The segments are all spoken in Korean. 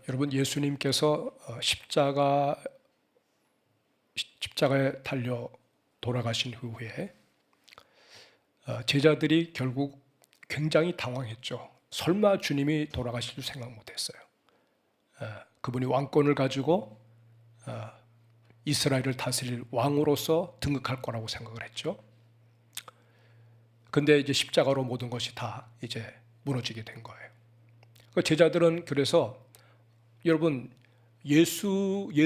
여러분, 예수님께서 십자가에 달려 돌아가신 후에 제자들이 결국 굉장히 당황했죠. 설마 주님이 돌아가실 줄 생각 못했어요. 그분이 왕권을 가지고 이스라엘을 다스릴 왕으로서 등극할 거라고 생각을 했죠. 근데 이제 십자가로 모든 것이 다 이제 무너지게 된 거예요. 제자들은 그래서 여러분, 예수님이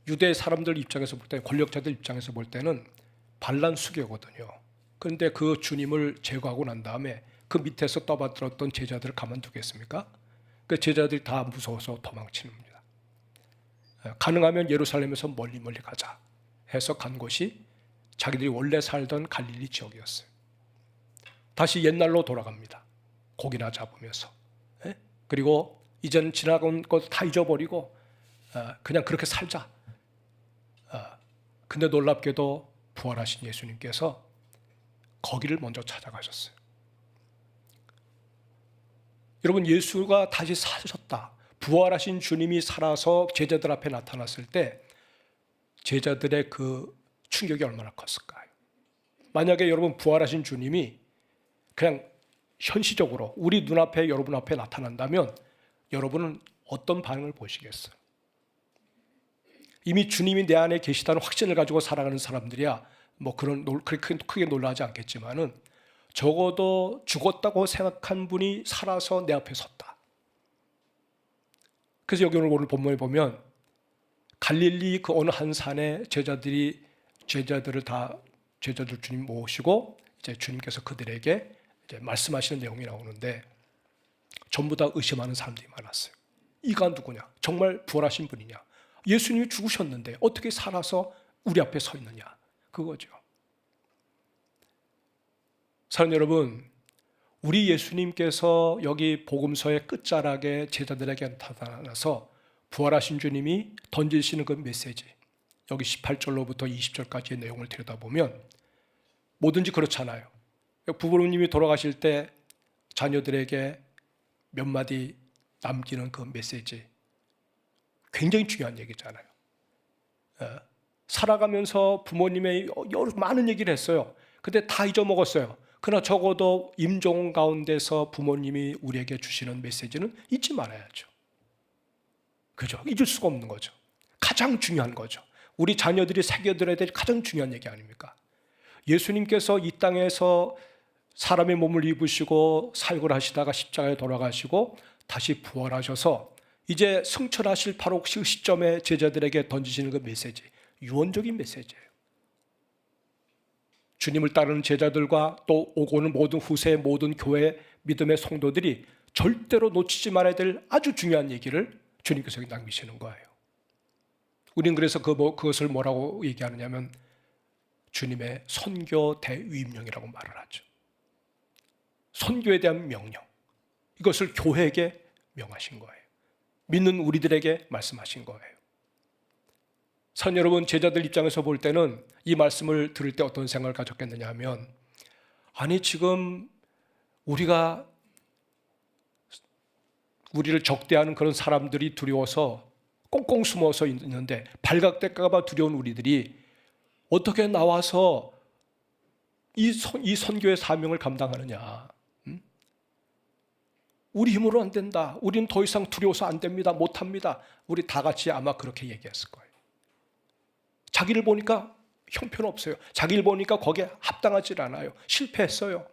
유대 사람들 입장에서 볼 때, 권력자들 입장에서 볼 때는 반란수교거든요. 그런데 그 주님을 제거하고 난 다음에 그 밑에서 떠받들었던 제자들을 가만두겠습니까? 그 제자들이 다 무서워서 도망치는 겁니다. 가능하면 예루살렘에서 멀리 가자 해서 간 곳이 자기들이 원래 살던 갈릴리 지역이었어요. 다시 옛날로 돌아갑니다. 고기나 잡으면서. 그리고 이제는 지나간 것 다 잊어버리고 그냥 그렇게 살자. 근데 놀랍게도 부활하신 예수님께서 거기를 먼저 찾아가셨어요. 여러분, 예수가 다시 사셨다. 부활하신 주님이 살아서 제자들 앞에 나타났을 때 제자들의 그 충격이 얼마나 컸을까요? 만약에 여러분, 부활하신 주님이 그냥 현시적으로 우리 눈앞에, 여러분 앞에 나타난다면 여러분은 어떤 반응을 보시겠어요? 이미 주님이 내 안에 계시다는 확신을 가지고 살아가는 사람들이야 뭐 그렇게 크게 놀라지 않겠지만은 적어도 죽었다고 생각한 분이 살아서 내 앞에 섰다. 그래서 여기 오늘 본문에 보면 갈릴리 그 어느 한 산에 제자들 주님 모시고 이제 주님께서 그들에게 이제 말씀하시는 내용이 나오는데 전부 다 의심하는 사람들이 많았어요. 이가 누구냐? 정말 부활하신 분이냐? 예수님이 죽으셨는데 어떻게 살아서 우리 앞에 서 있느냐? 그거죠. 사랑하는 여러분, 우리 예수님께서 여기 복음서의 끝자락에 제자들에게 나타나서 부활하신 주님이 던지시는 그 메시지, 여기 18절로부터 20절까지의 내용을 들여다보면 뭐든지 그렇잖아요. 부모님이 돌아가실 때 자녀들에게 몇 마디 남기는 그 메시지, 굉장히 중요한 얘기잖아요. 살아가면서 부모님의 많은 얘기를 했어요. 근데 다 잊어먹었어요. 그러나 적어도 임종 가운데서 부모님이 우리에게 주시는 메시지는 잊지 말아야죠. 그죠? 잊을 수가 없는 거죠. 가장 중요한 거죠. 우리 자녀들이 새겨들어야 될 가장 중요한 얘기 아닙니까? 예수님께서 이 땅에서 사람의 몸을 입으시고 사역을 하시다가 십자가에 돌아가시고 다시 부활하셔서 이제 승천하실 바로 그 시점에 제자들에게 던지시는 그 메시지, 유언적인 메시지예요. 주님을 따르는 제자들과 또 오고는 모든 후세의 모든 교회 믿음의 성도들이 절대로 놓치지 말아야 될 아주 중요한 얘기를 주님께서 남기시는 거예요. 우리는 그래서 그것을 뭐라고 얘기하느냐면 주님의 선교 대위임령이라고 말을 하죠. 선교에 대한 명령, 이것을 교회에게 명하신 거예요. 믿는 우리들에게 말씀하신 거예요. 선 여러분, 제자들 입장에서 볼 때는 이 말씀을 들을 때 어떤 생각을 가졌겠느냐 하면, 아니 지금 우리를 적대하는 그런 사람들이 두려워서 꽁꽁 숨어서 있는데 발각될까 봐 두려운 우리들이 어떻게 나와서 이 선교의 사명을 감당하느냐. 우리 힘으로 안 된다. 우리는 더 이상 두려워서 안 됩니다. 못합니다. 우리 다 같이 아마 그렇게 얘기했을 거예요. 자기를 보니까 형편없어요. 자기를 보니까 거기에 합당하지 않아요. 실패했어요.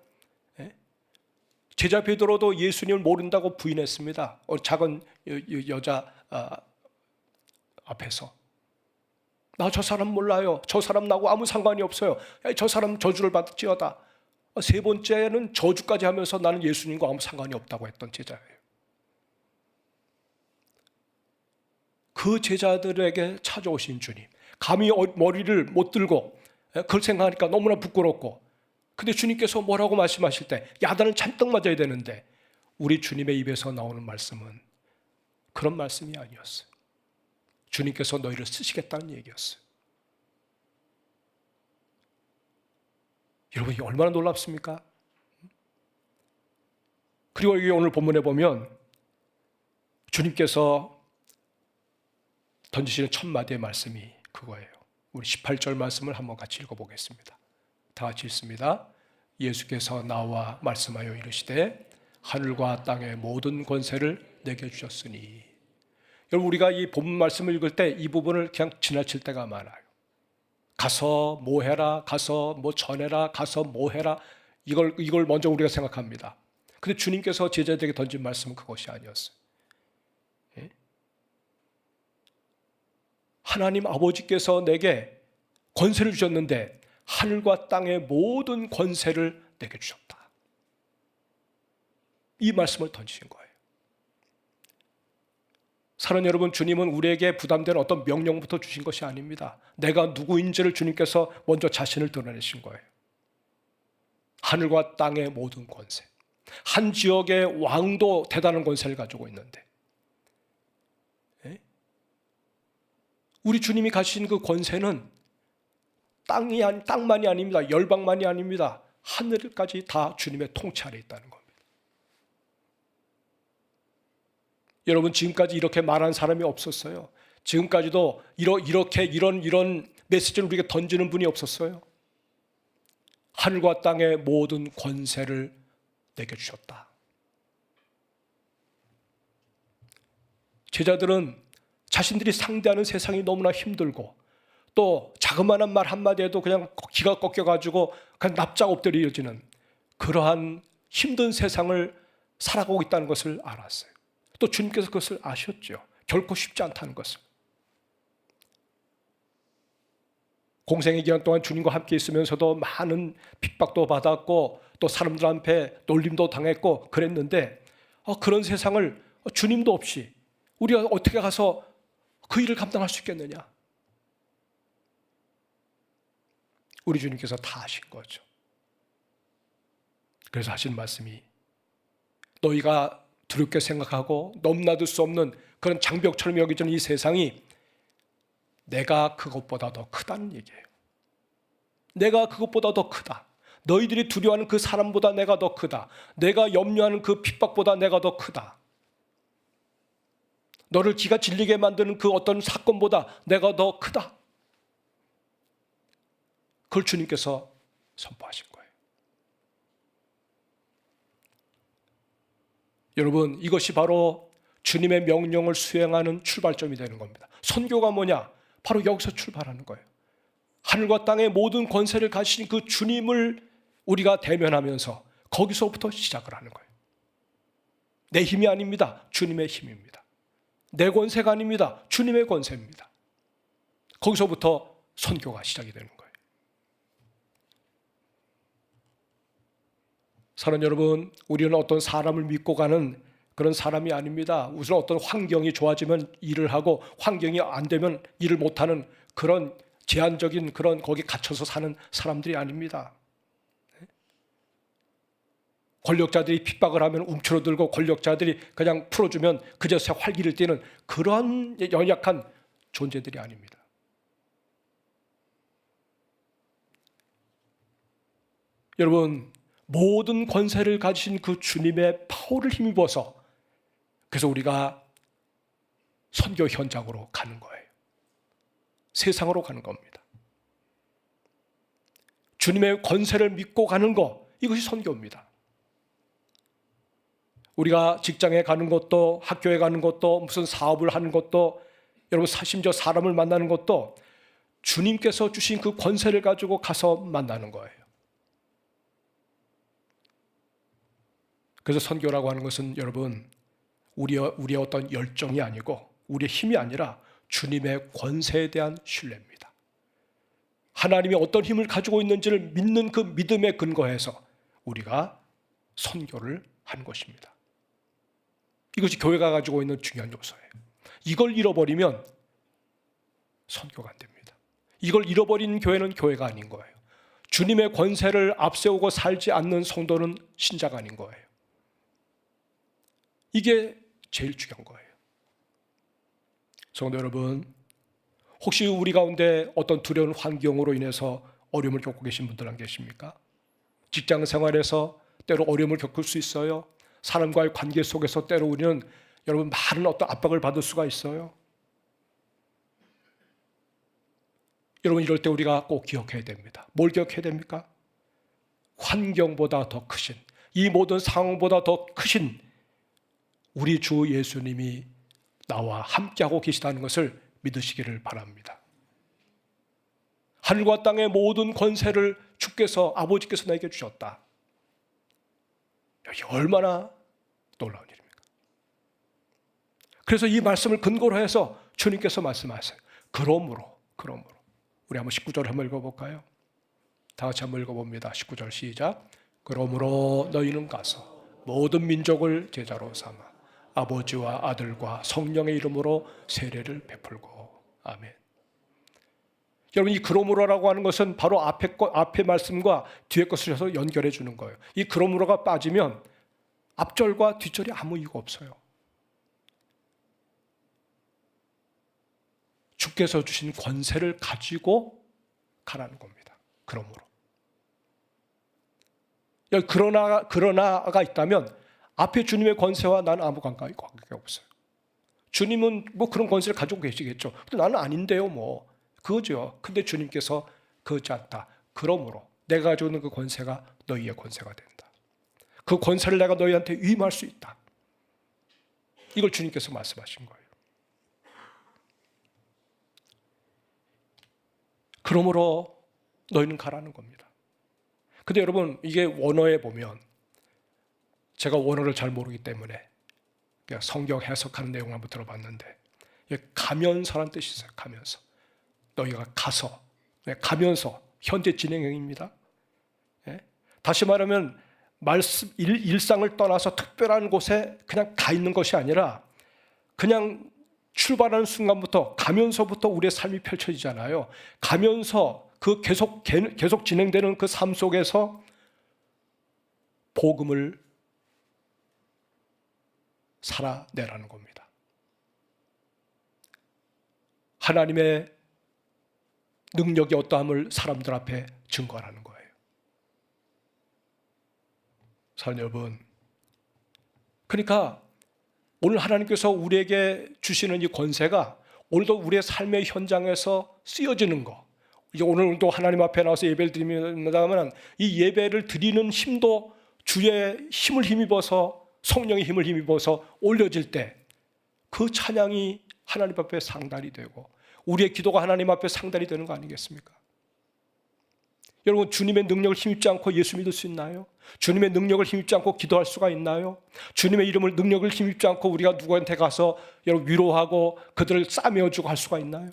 제자 베드로도 예수님을 모른다고 부인했습니다. 작은 여자 앞에서. 나 저 사람 몰라요. 저 사람 나하고 아무 상관이 없어요. 저 사람 저주를 받을지어다. 세 번째는 저주까지 하면서 나는 예수님과 아무 상관이 없다고 했던 제자예요. 그 제자들에게 찾아오신 주님, 감히 머리를 못 들고 그걸 생각하니까 너무나 부끄럽고, 근데 주님께서 뭐라고 말씀하실 때 야단을 잔뜩 맞아야 되는데 우리 주님의 입에서 나오는 말씀은 그런 말씀이 아니었어요. 주님께서 너희를 쓰시겠다는 얘기였어요. 여러분, 이게 얼마나 놀랍습니까? 그리고 여기 오늘 본문에 보면 주님께서 던지시는 첫 마디의 말씀이 그거예요. 우리 18절 말씀을 한번 같이 읽어보겠습니다. 다 같이 읽습니다. 예수께서 나와 말씀하여 이르시되 하늘과 땅의 모든 권세를 내게 주셨으니. 여러분, 우리가 이 본문 말씀을 읽을 때 이 부분을 그냥 지나칠 때가 많아요. 가서 뭐 해라, 가서 뭐 전해라, 가서 뭐 해라, 이걸 먼저 우리가 생각합니다. 근데 주님께서 제자들에게 던진 말씀은 그것이 아니었어요. 예? 하나님 아버지께서 내게 권세를 주셨는데 하늘과 땅의 모든 권세를 내게 주셨다. 이 말씀을 던지신 거예요. 사랑하는 여러분, 주님은 우리에게 부담되는 어떤 명령부터 주신 것이 아닙니다. 내가 누구인지를 주님께서 먼저 자신을 드러내신 거예요. 하늘과 땅의 모든 권세. 한 지역의 왕도 대단한 권세를 가지고 있는데, 우리 주님이 가신 그 권세는 땅만이 아닙니다. 열방만이 아닙니다. 하늘까지 다 주님의 통치 아래 있다는 겁니다. 여러분, 지금까지 이렇게 말한 사람이 없었어요. 지금까지도 이런 메시지를 우리에게 던지는 분이 없었어요. 하늘과 땅의 모든 권세를 내게 주셨다. 제자들은 자신들이 상대하는 세상이 너무나 힘들고 또 자그마한 말 한마디에도 그냥 기가 꺾여가지고 그냥 납작 엎드려지는 그러한 힘든 세상을 살아가고 있다는 것을 알았어요. 또 주님께서 그것을 아셨죠. 결코 쉽지 않다는 것을. 공생의 기간 동안 주님과 함께 있으면서도 많은 핍박도 받았고 또 사람들 앞에 놀림도 당했고 그랬는데 그런 세상을 주님도 없이 우리가 어떻게 가서 그 일을 감당할 수 있겠느냐. 우리 주님께서 다 하신 거죠. 그래서 하신 말씀이 너희가 두렵게 생각하고 넘나들 수 없는 그런 장벽처럼 여겨지는 이 세상이 내가 그것보다 더 크다는 얘기예요. 내가 그것보다 더 크다. 너희들이 두려워하는 그 사람보다 내가 더 크다. 내가 염려하는 그 핍박보다 내가 더 크다. 너를 기가 질리게 만드는 그 어떤 사건보다 내가 더 크다. 그걸 주님께서 선포하신 거예요. 여러분, 이것이 바로 주님의 명령을 수행하는 출발점이 되는 겁니다. 선교가 뭐냐? 바로 여기서 출발하는 거예요. 하늘과 땅의 모든 권세를 가지신 그 주님을 우리가 대면하면서 거기서부터 시작을 하는 거예요. 내 힘이 아닙니다. 주님의 힘입니다. 내 권세가 아닙니다. 주님의 권세입니다. 거기서부터 선교가 시작이 되는 거예요. 사랑하는 여러분, 우리는 어떤 사람을 믿고 가는 그런 사람이 아닙니다. 우선 어떤 환경이 좋아지면 일을 하고 환경이 안 되면 일을 못하는 그런 제한적인 그런 거기 갇혀서 사는 사람들이 아닙니다. 권력자들이 핍박을 하면 움츠러들고 권력자들이 그냥 풀어주면 그제서야 활기를 띠는 그러한 연약한 존재들이 아닙니다. 여러분, 모든 권세를 가지신 그 주님의 파워를 힘입어서 그래서 우리가 선교 현장으로 가는 거예요. 세상으로 가는 겁니다. 주님의 권세를 믿고 가는 것, 이것이 선교입니다. 우리가 직장에 가는 것도 학교에 가는 것도 무슨 사업을 하는 것도 여러분 심지어 사람을 만나는 것도 주님께서 주신 그 권세를 가지고 가서 만나는 거예요. 그래서 선교라고 하는 것은 여러분 우리의 어떤 열정이 아니고 우리의 힘이 아니라 주님의 권세에 대한 신뢰입니다. 하나님이 어떤 힘을 가지고 있는지를 믿는 그 믿음에 근거해서 우리가 선교를 하는 것입니다. 이것이 교회가 가지고 있는 중요한 요소예요. 이걸 잃어버리면 선교가 안 됩니다. 이걸 잃어버린 교회는 교회가 아닌 거예요. 주님의 권세를 앞세우고 살지 않는 성도는 신자가 아닌 거예요. 이게 제일 중요한 거예요. 성도 여러분, 혹시 우리 가운데 어떤 두려운 환경으로 인해서 어려움을 겪고 계신 분들 안 계십니까? 직장 생활에서 때로 어려움을 겪을 수 있어요. 사람과의 관계 속에서 때로 우리는 여러분, 많은 어떤 압박을 받을 수가 있어요. 여러분, 이럴 때 우리가 꼭 기억해야 됩니다. 뭘 기억해야 됩니까? 환경보다 더 크신, 이 모든 상황보다 더 크신 우리 주 예수님이 나와 함께하고 계시다는 것을 믿으시기를 바랍니다. 하늘과 땅의 모든 권세를 주께서, 아버지께서 내게 주셨다. 여기 얼마나 놀라운 일입니까? 그래서 이 말씀을 근거로 해서 주님께서 말씀하세요. 그러므로 우리 한번 19절 한번 읽어볼까요? 다 같이 한번 읽어봅니다. 19절 시작. 그러므로 너희는 가서 모든 민족을 제자로 삼아 아버지와 아들과 성령의 이름으로 세례를 베풀고. 아멘. 여러분, 이 그러므로라고 하는 것은 바로 앞에 말씀과 뒤에 것을 해서 연결해 주는 거예요. 이 그러므로가 빠지면 앞절과 뒷절이 아무 이유가 없어요. 주께서 주신 권세를 가지고 가라는 겁니다. 그러므로. 여기 그러나가 있다면 앞에 주님의 권세와 나는 아무 관계가 없어요. 주님은 뭐 그런 권세를 가지고 계시겠죠. 근데 나는 아닌데요, 뭐. 그거죠. 근데 주님께서 그렇지 않다. 그러므로 내가 가지고 있는 그 권세가 너희의 권세가 된다. 그 권세를 내가 너희한테 위임할 수 있다. 이걸 주님께서 말씀하신 거예요. 그러므로 너희는 가라는 겁니다. 근데 여러분, 이게 원어에 보면, 제가 원어를 잘 모르기 때문에 성경 해석하는 내용을 한번 들어봤는데, 가면서란 뜻이 있어요. 가면서. 너희가 가서, 가면서, 현재 진행형입니다. 다시 말하면 일상을 떠나서 특별한 곳에 그냥 가 있는 것이 아니라 그냥 출발하는 순간부터, 가면서부터 우리의 삶이 펼쳐지잖아요. 가면서 그 계속 진행되는 그 삶 속에서 복음을 살아내라는 겁니다. 하나님의 능력이 어떠함을 사람들 앞에 증거하라는 거예요. 사랑하는 여러분, 그러니까 오늘 하나님께서 우리에게 주시는 이 권세가 오늘도 우리의 삶의 현장에서 쓰여지는 거, 이제 오늘도 하나님 앞에 나와서 예배를 드립니다만 이 예배를 드리는 힘도 주의 힘을 힘입어서, 성령의 힘을 힘입어서 올려질 때 그 찬양이 하나님 앞에 상달이 되고 우리의 기도가 하나님 앞에 상달이 되는 거 아니겠습니까? 여러분, 주님의 능력을 힘입지 않고 예수 믿을 수 있나요? 주님의 능력을 힘입지 않고 기도할 수가 있나요? 주님의 이름을, 능력을 힘입지 않고 우리가 누구한테 가서 여러분 위로하고 그들을 싸매어주고 할 수가 있나요?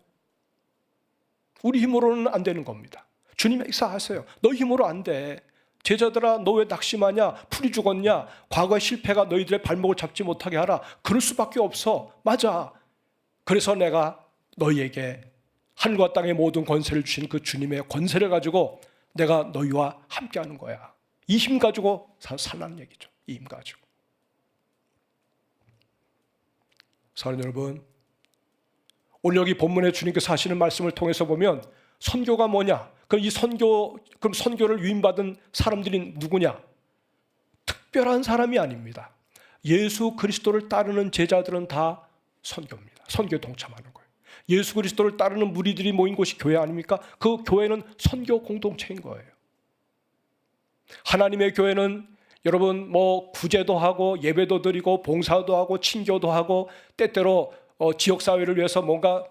우리 힘으로는 안 되는 겁니다. 주님께서 하세요. 너 힘으로 안 돼. 제자들아, 너 왜 낙심하냐? 풀이 죽었냐? 과거의 실패가 너희들의 발목을 잡지 못하게 하라. 그럴 수밖에 없어. 맞아. 그래서 내가 너희에게 하늘과 땅의 모든 권세를 주신 그 주님의 권세를 가지고 내가 너희와 함께하는 거야. 이 힘 가지고 살라는 얘기죠. 이 힘 가지고. 사랑하는 여러분, 오늘 여기 본문에 주님께서 하시는 말씀을 통해서 보면 선교가 뭐냐? 그럼 선교를 위임받은 사람들이 누구냐? 특별한 사람이 아닙니다. 예수 그리스도를 따르는 제자들은 다 선교입니다. 선교에 동참하는 거예요. 예수 그리스도를 따르는 무리들이 모인 곳이 교회 아닙니까? 그 교회는 선교 공동체인 거예요. 하나님의 교회는 여러분 구제도 하고 예배도 드리고 봉사도 하고 친교도 하고 때때로 지역사회를 위해서 뭔가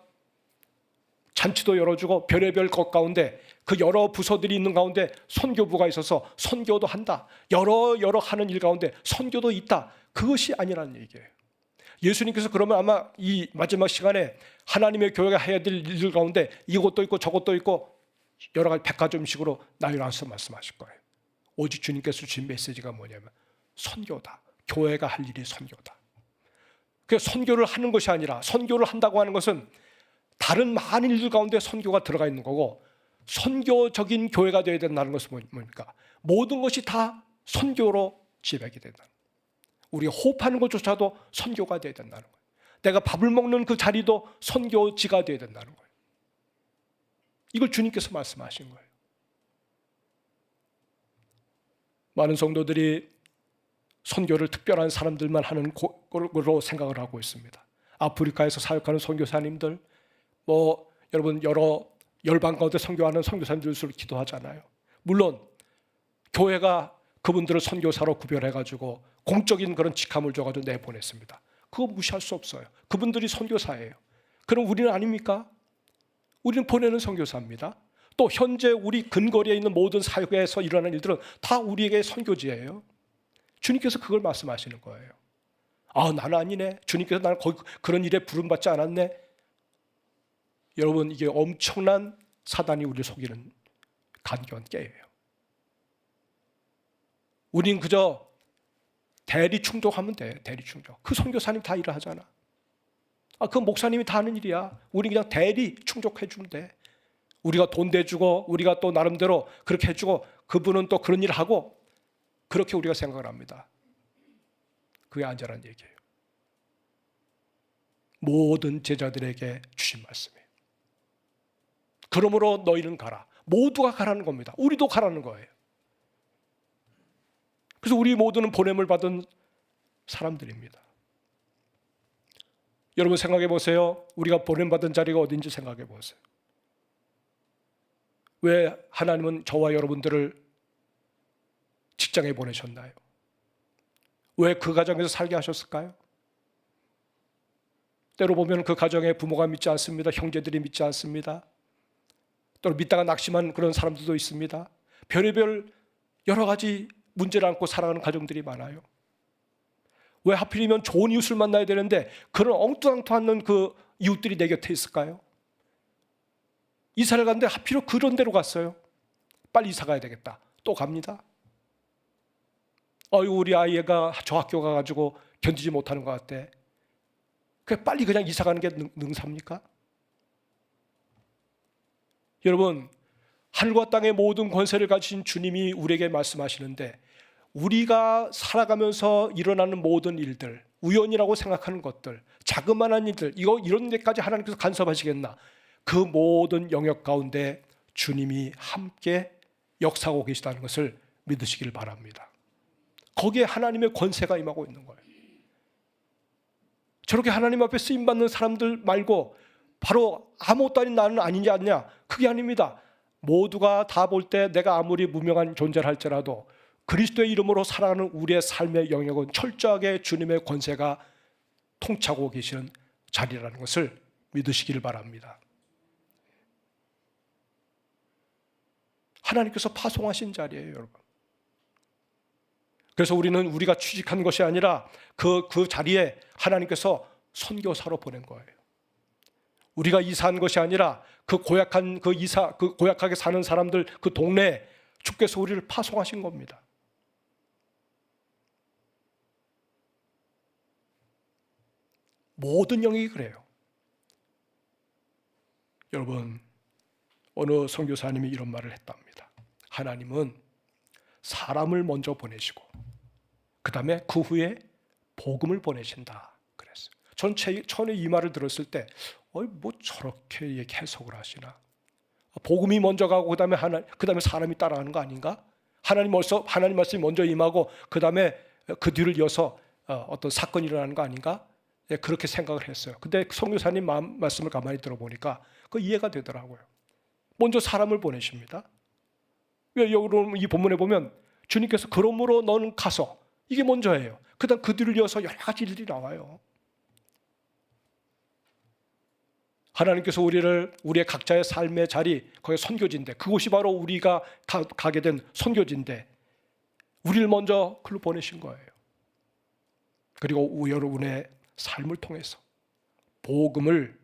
잔치도 열어주고 별의별 것 가운데 그 여러 부서들이 있는 가운데 선교부가 있어서 선교도 한다. 여러 하는 일 가운데 선교도 있다. 그것이 아니라는 얘기예요. 예수님께서 그러면 아마 이 마지막 시간에 하나님의 교회가 해야 될 일 가운데 이것도 있고 저것도 있고 여러 가지 백화점식으로 나열해서 말씀하실 거예요. 오직 주님께서 주신 메시지가 뭐냐면 선교다. 교회가 할 일이 선교다. 그래서 선교를 하는 것이 아니라, 선교를 한다고 하는 것은 다른 많은 일들 가운데 선교가 들어가 있는 거고, 선교적인 교회가 되어야 된다는 것은 뭡니까? 모든 것이 다 선교로 지배하게 된다. 우리가 호흡하는 것조차도 선교가 되어야 된다는 거예요. 내가 밥을 먹는 그 자리도 선교지가 되어야 된다는 거예요. 이걸 주님께서 말씀하신 거예요. 많은 성도들이 선교를 특별한 사람들만 하는 곳으로 생각을 하고 있습니다. 아프리카에서 사역하는 선교사님들, 여러분 여러 열방 가운데 선교하는 선교사님들을 기도하잖아요. 물론 교회가 그분들을 선교사로 구별해가지고 공적인 그런 직함을 줘가지고 내보냈습니다. 그거 무시할 수 없어요. 그분들이 선교사예요. 그럼 우리는 아닙니까? 우리는 보내는 선교사입니다. 또 현재 우리 근거리에 있는 모든 사역에서 일어나는 일들은 다 우리에게 선교지예요. 주님께서 그걸 말씀하시는 거예요. 나는 아니네. 주님께서 나를 그런 일에 부름받지 않았네. 여러분, 이게 엄청난 사단이 우리를 속이는 간교한 깨예요. 우린 그저 대리 충족하면 돼. 대리 충족. 그 선교사님 다 일을 하잖아. 그 목사님이 다 하는 일이야. 우리 그냥 대리 충족해 주면 돼. 우리가 돈 대주고 우리가 또 나름대로 그렇게 해주고 그분은 또 그런 일을 하고, 그렇게 우리가 생각을 합니다. 그게 안전한 얘기예요. 모든 제자들에게 주신 말씀이에요. 그러므로 너희는 가라. 모두가 가라는 겁니다. 우리도 가라는 거예요. 그래서 우리 모두는 보냄을 받은 사람들입니다. 여러분 생각해 보세요. 우리가 보냄받은 자리가 어딘지 생각해 보세요. 왜 하나님은 저와 여러분들을 직장에 보내셨나요? 왜 그 가정에서 살게 하셨을까요? 때로 보면 그 가정에 부모가 믿지 않습니다. 형제들이 믿지 않습니다. 또 믿다가 낙심한 그런 사람들도 있습니다. 별의별 여러 가지 문제를 안고 살아가는 가정들이 많아요. 왜 하필이면 좋은 이웃을 만나야 되는데 그런 엉뚱한투 그 이웃들이 내 곁에 있을까요? 이사를 갔는데 하필 그런 데로 갔어요. 빨리 이사 가야 되겠다. 또 갑니다. 우리 아이가 저 학교 가가지고 견디지 못하는 것 같대. 빨리 그냥 이사 가는 게 능사입니까? 여러분, 하늘과 땅의 모든 권세를 가진 주님이 우리에게 말씀하시는데, 우리가 살아가면서 일어나는 모든 일들, 우연이라고 생각하는 것들, 자그마한 일들, 이런 데까지 하나님께서 간섭하시겠나? 그 모든 영역 가운데 주님이 함께 역사하고 계시다는 것을 믿으시길 바랍니다. 거기에 하나님의 권세가 임하고 있는 거예요. 저렇게 하나님 앞에 쓰임받는 사람들 말고 바로 아무것도 아닌 나는 아니냐 아니냐, 그게 아닙니다. 모두가 다 볼 때 내가 아무리 무명한 존재를 할지라도 그리스도의 이름으로 살아가는 우리의 삶의 영역은 철저하게 주님의 권세가 통치하고 계시는 자리라는 것을 믿으시길 바랍니다. 하나님께서 파송하신 자리예요, 여러분. 그래서 우리가 취직한 것이 아니라 그 자리에 하나님께서 선교사로 보낸 거예요. 우리가 이사한 것이 아니라 그 고약하게 사는 사람들 그 동네에 주께서 우리를 파송하신 겁니다. 모든 영역이 그래요. 여러분, 어느 선교사님이 이런 말을 했답니다. 하나님은 사람을 먼저 보내시고 그 다음에 그 후에 복음을 보내신다 그랬어요. 전 처음에 이 말을 들었을 때 뭐 저렇게 해석을 하시나? 복음이 먼저 가고 그 다음에 사람이 따라가는 거 아닌가? 하나님 말씀이 먼저 임하고 그 다음에 그 뒤를 이어서 어떤 사건이 일어나는 거 아닌가? 그렇게 생각을 했어요. 근데 선교사님 말씀을 가만히 들어보니까 그 이해가 되더라고요. 먼저 사람을 보내십니다. 왜 여기 이 본문에 보면 주님께서 그러므로 너는 가서, 이게 먼저예요. 그다음 그 뒤를 이어서 여러 가지 일들이 나와요. 하나님께서 우리의 각자의 삶의 자리, 거기 선교지인데, 그곳이 바로 우리가 가게 된 선교지인데 우리를 먼저 글로 보내신 거예요. 그리고 여러분의 삶을 통해서 복음을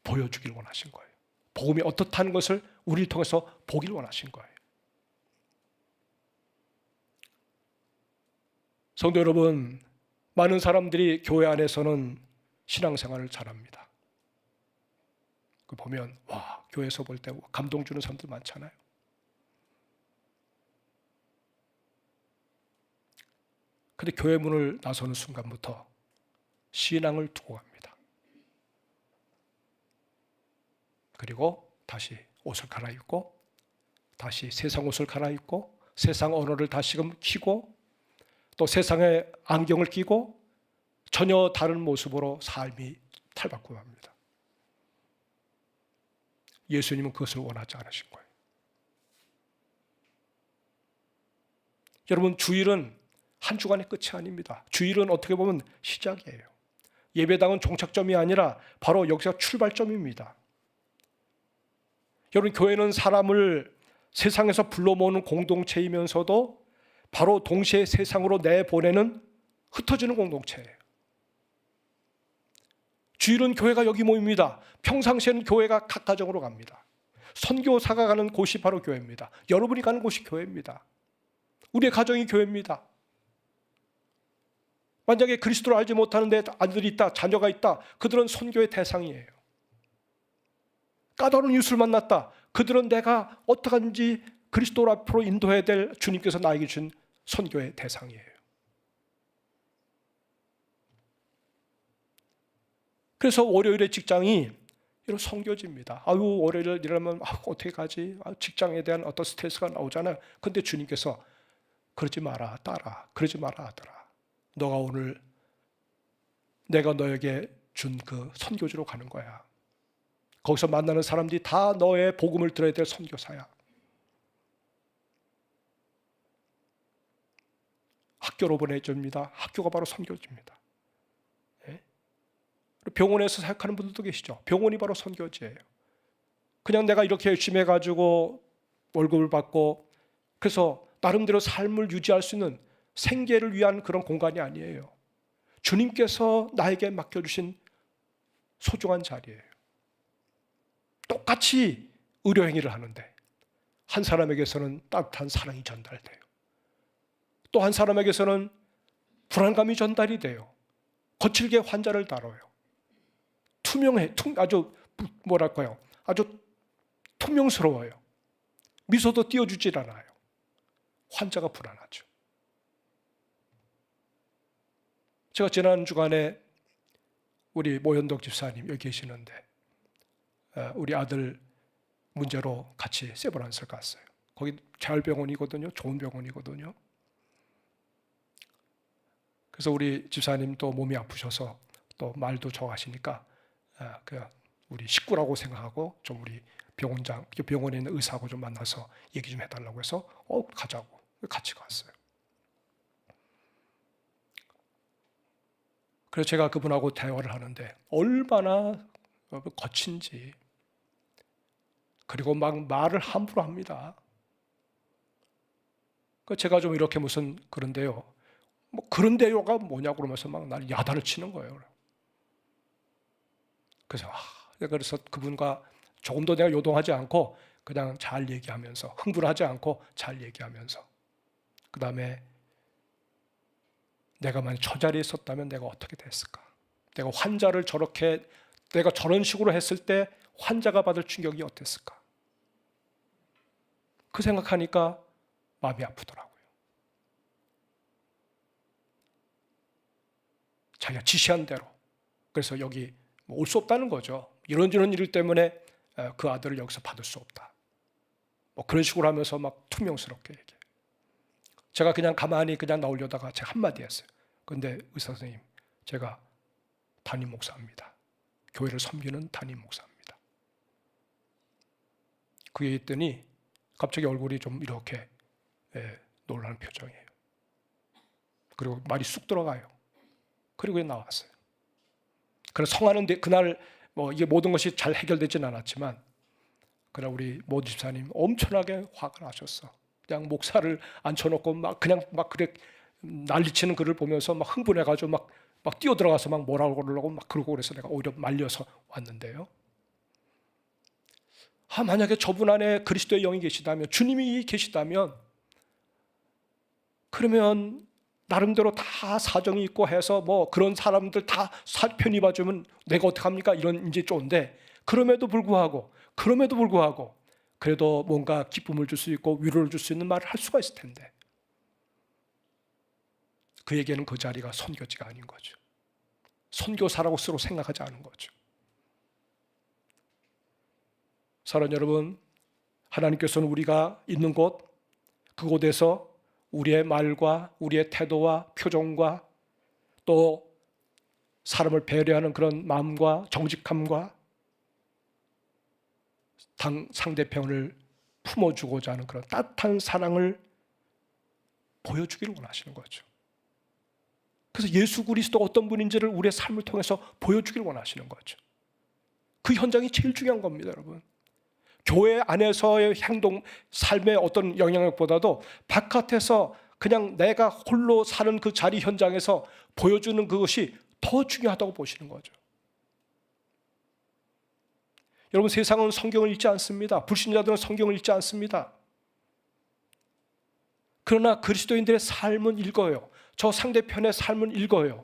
보여주길 원하신 거예요. 복음이 어떻다는 것을 우리를 통해서 보길 원하신 거예요. 성도 여러분, 많은 사람들이 교회 안에서는 신앙생활을 잘합니다. 보면 교회에서 볼 때 감동 주는 사람들 많잖아요. 근데 교회 문을 나서는 순간부터 신앙을 두고 갑니다. 그리고 다시 옷을 갈아입고 다시 세상 옷을 갈아입고 세상 언어를 다시금 키고 또 세상의 안경을 끼고 전혀 다른 모습으로 삶이 탈바꿈합니다. 예수님은 그것을 원하지 않으신 거예요. 여러분, 주일은 한 주간의 끝이 아닙니다. 주일은 어떻게 보면 시작이에요. 예배당은 종착점이 아니라 바로 여기서 출발점입니다. 여러분, 교회는 사람을 세상에서 불러 모으는 공동체이면서도 바로 동시에 세상으로 내보내는 흩어지는 공동체예요. 주일은 교회가 여기 모입니다. 평상시에는 교회가 각 가정으로 갑니다. 선교사가 가는 곳이 바로 교회입니다. 여러분이 가는 곳이 교회입니다. 우리의 가정이 교회입니다. 만약에 그리스도를 알지 못하는 데 아들이 있다, 자녀가 있다, 그들은 선교의 대상이에요. 까다로운 이웃을 만났다, 그들은 내가 어떡하든지 그리스도 앞으로 인도해야 될 주님께서 나에게 준 선교의 대상이에요. 그래서 월요일의 직장이 이런 선교지입니다. 아유, 월요일 일하면 어떻게 가지? 직장에 대한 어떤 스트레스가 나오잖아요. 근데 주님께서 그러지 마라, 딸아. 그러지 마라, 아들아. 너가 오늘 내가 너에게 준 그 선교지로 가는 거야. 거기서 만나는 사람들이 다 너의 복음을 들어야 될 선교사야. 학교로 보내줍니다. 학교가 바로 선교지입니다. 병원에서 사역하는 분들도 계시죠. 병원이 바로 선교지예요. 그냥 내가 이렇게 열심히 해가지고 월급을 받고 그래서 나름대로 삶을 유지할 수 있는 생계를 위한 그런 공간이 아니에요. 주님께서 나에게 맡겨주신 소중한 자리예요. 똑같이 의료행위를 하는데 한 사람에게서는 따뜻한 사랑이 전달돼요. 또 한 사람에게서는 불안감이 전달이 돼요. 거칠게 환자를 다뤄요. 투명해, 아주 뭐랄까요? 아주 투명스러워요. 미소도 띄워주질 않아요. 환자가 불안하죠. 제가 지난 주간에 우리 모현덕 집사님 여기 계시는데 우리 아들 문제로 같이 세브란스를 갔어요. 거기 재활병원이거든요. 좋은 병원이거든요. 그래서 우리 집사님 또 몸이 아프셔서 또 말도 좋아하시니까 그냥 우리 식구라고 생각하고 좀 우리 병원장, 병원에 있는 의사하고 좀 만나서 얘기 좀 해달라고 해서 가자고 같이 갔어요. 그래서 제가 그분하고 대화를 하는데 얼마나 거친지, 그리고 막 말을 함부로 합니다. 제가 좀 이렇게 무슨 그런데요, 뭐 그런데요가 뭐냐고 그러면서 막 날 야단을 치는 거예요. 그래서 그분과 조금 더 내가 요동하지 않고 그냥 잘 얘기하면서, 흥분하지 않고 잘 얘기하면서, 그 다음에 내가 만약 저 자리에 있었다면 내가 어떻게 됐을까? 내가 환자를 저렇게, 내가 저런 식으로 했을 때 환자가 받을 충격이 어땠을까? 그 생각하니까 마음이 아프더라고요. 자기가 지시한 대로. 그래서 여기 올 수 없다는 거죠. 이런저런 일 때문에 그 아들을 여기서 받을 수 없다. 뭐 그런 식으로 하면서 막 투명스럽게 얘기해요. 제가 그냥 가만히 그냥 나오려다가 제가 한마디 했어요. 근데 의사 선생님, 제가 담임 목사입니다. 교회를 섬기는 담임 목사입니다. 그 얘기했더니 갑자기 얼굴이 좀 이렇게 놀라는 표정이에요. 그리고 말이 쑥 들어가요. 그리고 나왔어요. 그래서 성하는데 그날 뭐 이게 모든 것이 잘 해결되지는 않았지만, 그날 우리 모 집사님 엄청나게 화가 나셨어. 그냥 목사를 앉혀놓고 막 그냥 막 그래 난리치는 그를 보면서 막 흥분해가지고 막 뛰어들어가서 막 뭐라고 그러려고 막 그러고, 그래서 내가 오히려 말려서 왔는데요. 만약에 저분 안에 그리스도의 영이 계시다면, 주님이 계시다면, 그러면 나름대로 다 사정이 있고 해서 뭐 그런 사람들 다 편히 봐주면 내가 어떡합니까? 이런 이제 쪼인데, 그럼에도 불구하고 그래도 뭔가 기쁨을 줄 수 있고 위로를 줄 수 있는 말을 할 수가 있을 텐데, 그에게는 그 자리가 선교지가 아닌 거죠. 선교사라고 스스로 생각하지 않은 거죠. 사랑하는 여러분, 하나님께서는 우리가 있는 곳, 그곳에서 우리의 말과 우리의 태도와 표정과 또 사람을 배려하는 그런 마음과 정직함과 상대편을 품어주고자 하는 그런 따뜻한 사랑을 보여주기를 원하시는 거죠. 그래서 예수 그리스도가 어떤 분인지를 우리의 삶을 통해서 보여주기를 원하시는 거죠. 그 현장이 제일 중요한 겁니다, 여러분. 교회 안에서의 행동, 삶의 어떤 영향력보다도 바깥에서 그냥 내가 홀로 사는 그 자리 현장에서 보여주는 그것이 더 중요하다고 보시는 거죠. 여러분, 세상은 성경을 읽지 않습니다. 불신자들은 성경을 읽지 않습니다. 그러나 그리스도인들의 삶은 읽어요. 저 상대편의 삶은 읽어요.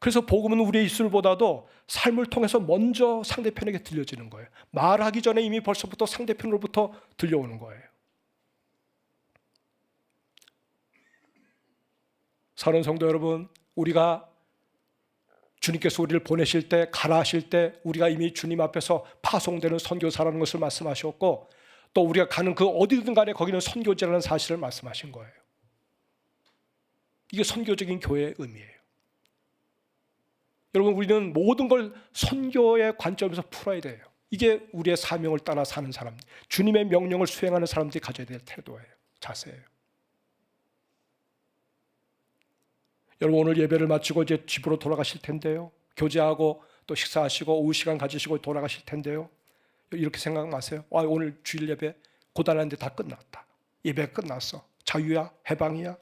그래서 복음은 우리의 입술보다도 삶을 통해서 먼저 상대편에게 들려지는 거예요. 말하기 전에 이미 벌써부터 상대편으로부터 들려오는 거예요. 사랑하는 성도 여러분, 우리가 주님께서 우리를 보내실 때, 가라 하실 때 우리가 이미 주님 앞에서 파송되는 선교사라는 것을 말씀하셨고, 또 우리가 가는 그 어디든 간에 거기는 선교지라는 사실을 말씀하신 거예요. 이게 선교적인 교회의 의미예요. 여러분, 우리는 모든 걸 선교의 관점에서 풀어야 돼요. 이게 우리의 사명을 따라 사는 사람, 주님의 명령을 수행하는 사람들이 가져야 될 태도예요. 자세예요. 여러분, 오늘 예배를 마치고 이제 집으로 돌아가실 텐데요. 교제하고 또 식사하시고 오후 시간 가지시고 돌아가실 텐데요. 이렇게 생각 마세요. 오늘 주일 예배 고단한데 다 끝났다. 예배가 끝났어. 자유야? 해방이야?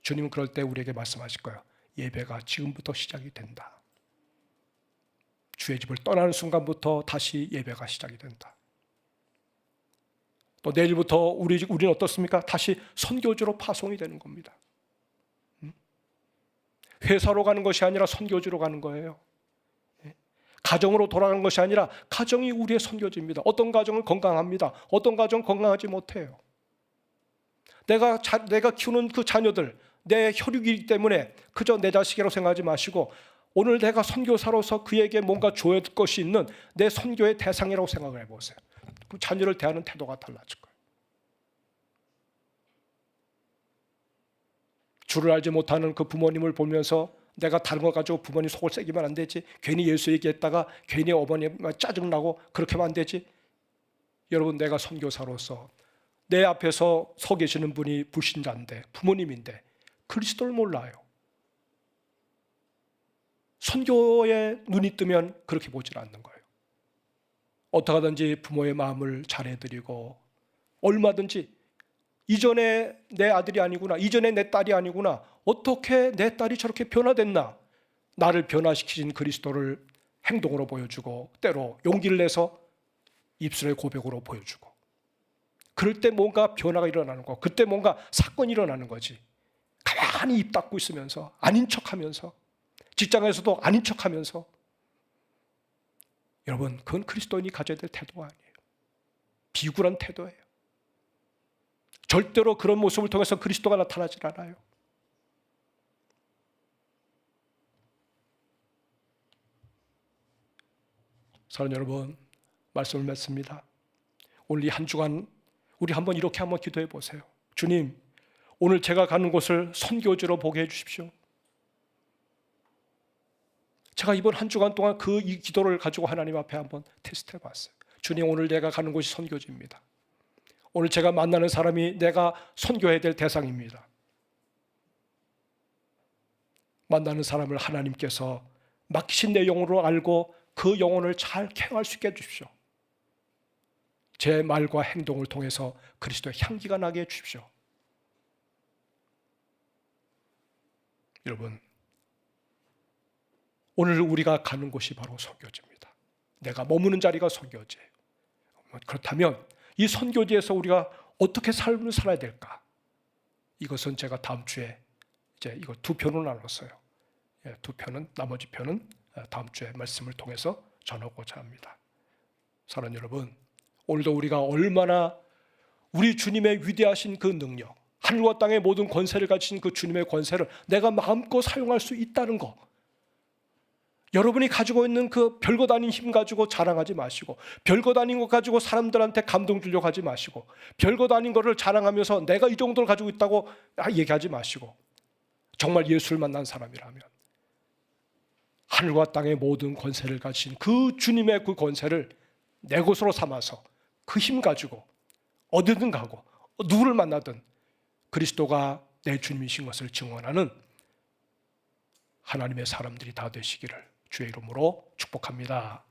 주님은 그럴 때 우리에게 말씀하실 거예요. 예배가 지금부터 시작이 된다. 주의 집을 떠나는 순간부터 다시 예배가 시작이 된다. 또 내일부터 우리는 어떻습니까? 다시 선교지로 파송이 되는 겁니다. 회사로 가는 것이 아니라 선교지로 가는 거예요. 가정으로 돌아가는 것이 아니라 가정이 우리의 선교지입니다. 어떤 가정은 건강합니다. 어떤 가정은 건강하지 못해요. 내가 키우는 그 자녀들, 내 혈육이기 때문에 그저 내 자식이라고 생각하지 마시고 오늘 내가 선교사로서 그에게 뭔가 줘야 될 것이 있는 내 선교의 대상이라고 생각을 해보세요. 그 자녀를 대하는 태도가 달라질 거예요. 주를 알지 못하는 그 부모님을 보면서 내가 다른 거 가지고 부모님 속을 새기면 안 되지. 괜히 예수 얘기했다가 괜히 어머님 짜증나고 그렇게 하면 안 되지. 여러분, 내가 선교사로서 내 앞에서 서 계시는 분이 불신자인데 부모님인데 그리스도를 몰라요. 선교에 눈이 뜨면 그렇게 보질 않는 거예요. 어떻게 하든지 부모의 마음을 잘해드리고 얼마든지 이전에 내 아들이 아니구나, 이전에 내 딸이 아니구나, 어떻게 내 딸이 저렇게 변화됐나, 나를 변화시키신 그리스도를 행동으로 보여주고 때로 용기를 내서 입술의 고백으로 보여주고, 그럴 때 뭔가 변화가 일어나는 거, 그때 뭔가 사건이 일어나는 거지. 가만히 입 닫고 있으면서 아닌 척하면서, 직장에서도 아닌 척하면서, 여러분, 그건 그리스도인이 가져야 될 태도가 아니에요. 비굴한 태도예요. 절대로 그런 모습을 통해서 그리스도가 나타나질 않아요. 사랑하는 여러분, 말씀을 맺습니다. 오늘 이 한 주간 우리 한번 이렇게 한번 기도해 보세요. 주님, 오늘 제가 가는 곳을 선교지로 보게 해 주십시오. 제가 이번 한 주간 동안 이 기도를 가지고 하나님 앞에 한번 테스트해 봤어요. 주님, 오늘 내가 가는 곳이 선교지입니다. 오늘 제가 만나는 사람이 내가 선교해야 될 대상입니다. 만나는 사람을 하나님께서 맡기신 내 영혼으로 알고 그 영혼을 잘 케어할 수 있게 해주십시오. 제 말과 행동을 통해서 그리스도의 향기가 나게 해주십시오. 여러분, 오늘 우리가 가는 곳이 바로 선교지입니다. 내가 머무는 자리가 선교지예요. 그렇다면 이 선교지에서 우리가 어떻게 삶을 살아야 될까? 이것은 제가 다음 주에 이제 이거 두 편으로 나눴어요. 두 편은, 나머지 편은 다음 주에 말씀을 통해서 전하고자 합니다. 사랑하는 여러분, 오늘도 우리가 얼마나 우리 주님의 위대하신 그 능력, 하늘과 땅의 모든 권세를 가지신 그 주님의 권세를 내가 마음껏 사용할 수 있다는 것, 여러분이 가지고 있는 그 별것 아닌 힘 가지고 자랑하지 마시고, 별것 아닌 것 가지고 사람들한테 감동 주려고 하지 마시고, 별것 아닌 것을 자랑하면서 내가 이 정도를 가지고 있다고 얘기하지 마시고, 정말 예수를 만난 사람이라면 하늘과 땅의 모든 권세를 가진 그 주님의 그 권세를 내 것으로 삼아서 그 힘 가지고 어디든 가고 누구를 만나든 그리스도가 내 주님이신 것을 증언하는 하나님의 사람들이 다 되시기를 주의 이름으로 축복합니다.